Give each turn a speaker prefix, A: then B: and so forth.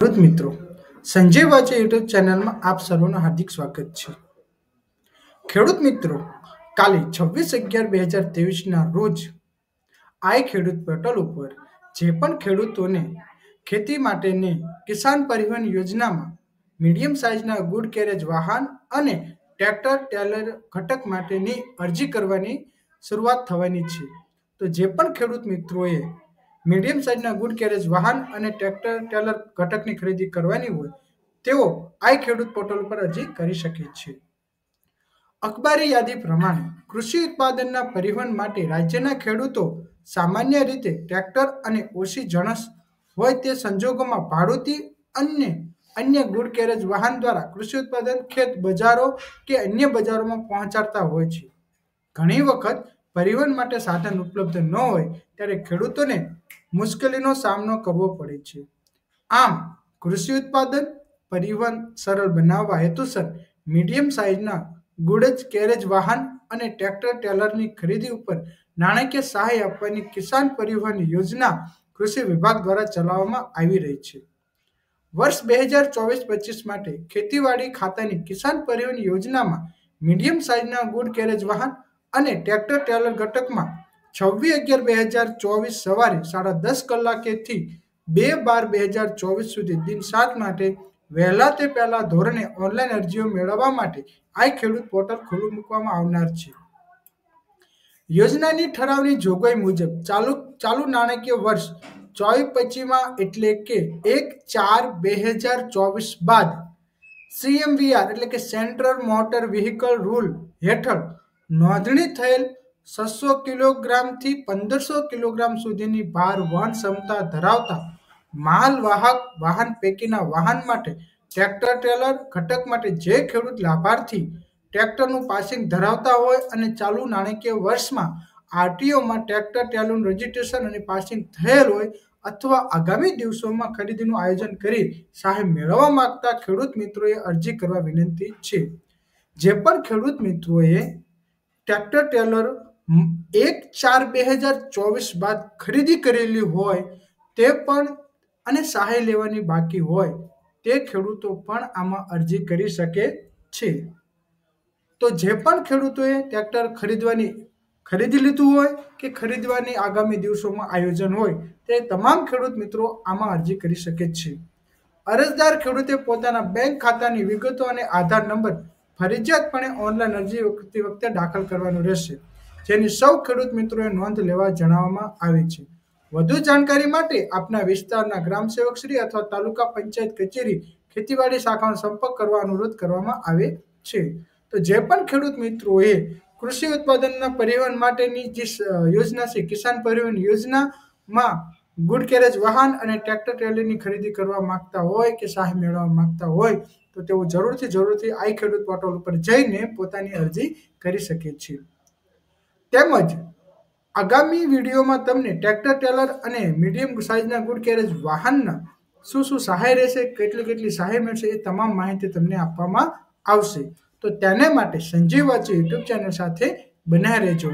A: ખેડૂત મિત્રો, સંજય વાચે યુટ્યુબ ચેનલમાં આપ સર્વનું હાર્દિક સ્વાગત છે. ખેડૂત મિત્રો, કાલે 26/11/2023ના રોજ આઈ ખેડૂત પોર્ટલ ઉપર જે પણ ખેડૂતોને ખેતી માટેની કિસાન પરિવહન યોજનામાં મીડિયમ સાઇઝના ગુડ કેરેજ વાહન અને ટ્રેક્ટર ટેલર ઘટક માટેની અરજી કરવાની શરૂઆત થવાની છે. તો જે પણ ખેડૂત મિત્રોએ મીડિયમ સાઇઝના ગુડ કેરેજ વાહન અને ટ્રેક્ટર ટેલર ઘટકની ખરીદી કરવાની હોય તેઓ આઈ ખેડૂત પોર્ટલ પર અરજી કરી શકે છે. અખબારી યાદી પ્રમાણે કૃષિ ઉત્પાદનના પરિવહન માટે રાજ્યના ખેડૂતો સામાન્ય રીતે ટ્રેક્ટર અને ઓછી જણસ હોય તે સંજોગોમાં ભાડુતી અને અન્ય ગુડ કેરેજ વાહન દ્વારા કૃષિ ઉત્પાદન ખેત બજારો કે અન્ય બજારોમાં પહોંચાડતા હોય છે. ઘણી વખત પરિવહન માટે સાધન ઉપલબ્ધ ન હોય ત્યારે ખેડૂતોને મુશ્કેલીનો સામનો કરવો પડે છે. આમ કૃષિ ઉત્પાદન પરિવહન સરળ બનાવવા હેતુસર મીડિયમ સાઇઝના ગુડ કેરેજ વાહન અને ટ્રેક્ટર ટેલરની ખરીદી ઉપર નાણાકીય સહાય આપવાની કિસાન પરિવહન યોજના કૃષિ વિભાગ દ્વારા ચલાવવામાં આવી રહી છે. વર્ષ 2024-25 માટે ખેતીવાડી ખાતાની કિસાન પરિવહન યોજનામાં મીડિયમ સાઇઝના ગુડ કેરેજ વાહન અને ટ્રેક્ટર ટેલર ઘટકમાં 26/11/2024 સવારે 10:30 કલાકેથી 2/12/2024 સુધી દિન 7 માટે વહેલા તે પહેલા ધોરણે ઓનલાઈન અરજીઓ મેળવવા માટે આઈ ખેડૂત પોર્ટલ ખુલ્લું મૂકવામાં આવનાર છે. યોજનાની ઠરાવની જોગવાઈ મુજબ ચાલુ નાણાકીય વર્ષ 24-25માં એટલે કે 1/4/2024 બાદ CMVR એટલે કે સેન્ટ્રલ મોટર વ્હીકલ રૂલ હેઠળ નોંધણી થયેલ 600 કિલોગ્રામથી 1500 કિલોગ્રામ સુધીની ભાર વહન ક્ષમતા ધરાવતા માલવાહક વાહન પૈકીના વાહન માટે ટ્રેક્ટર ટેલર ઘટક માટે જે ખેડૂત લાભાર્થી ટ્રેક્ટરનું પાસિંગ ધરાવતા હોય અને ચાલુ નાણાકીય વર્ષમાં આરટીઓમાં ટ્રેક્ટર ટેલરનું રજીસ્ટ્રેશન અને પાસિંગ થયેલ હોય અથવા આગામી દિવસોમાં ખરીદીનું આયોજન કરી સહાય મેળવવા માંગતા ખેડૂત મિત્રોએ અરજી કરવા વિનંતી છે. જે પણ ખેડૂત મિત્રોએ ટ્રેક્ટર ટેલર 1/4/2024 બાદ ખરીદી કરેલી હોય તે પણ અને સહાય લેવાની બાકી હોય તે ખેડૂતો પણ આમાં અરજી કરી શકે છે. તો જે પણ ખેડૂતોએ ટ્રેક્ટર ખરીદી લીધું હોય કે ખરીદવાની આગામી દિવસોમાં આયોજન હોય તે તમામ ખેડૂત મિત્રો આમાં અરજી કરી શકે છે. અરજદાર ખેડૂતે પોતાના બેંક ખાતાની વિગતો અને આધાર નંબર ફરજિયાતપણે ઓનલાઈન અરજી કરતી વખતે દાખલ કરવાનું રહેશે, જેની સૌ ખેડૂત મિત્રોએ નોંધ લેવા જણાવવામાં આવે છે. વધુ જાણકારી માટે આપના વિસ્તારના ગ્રામ સેવક શ્રી અથવા તાલુકા પંચાયત કચેરી ખેતીવાડી શાખાનો સંપર્ક કરવા અનુરોધ કરવામાં આવે છે. તો જે પણ ખેડૂત મિત્રોએ કૃષિ ઉત્પાદનના પરિવહન માટેની જે યોજના છે કિસાન પરિવહન યોજનામાં ગુડ કેરેજ વાહન અને ટ્રેક્ટર ટેલરની ખરીદી કરવા માંગતા હોય કે સહાય મેળવવા માંગતા હોય તો તેઓ જરૂરથી આઈ ખેડૂત પોર્ટલ ઉપર જઈને પોતાની અરજી કરી શકે છે. તેમજ આગામી વિડીયોમાં તમને ટ્રેક્ટર ટેલર અને મીડિયમ સાઇઝના ગુડ કેરેજ વાહનના શું સહાય રહેશે, કેટલી સહાય મળશે એ તમામ માહિતી તમને આપવામાં આવશે. તો તેને માટે સંજય વાચે યુટ્યુબ ચેનલ સાથે બનાવી રહેજો.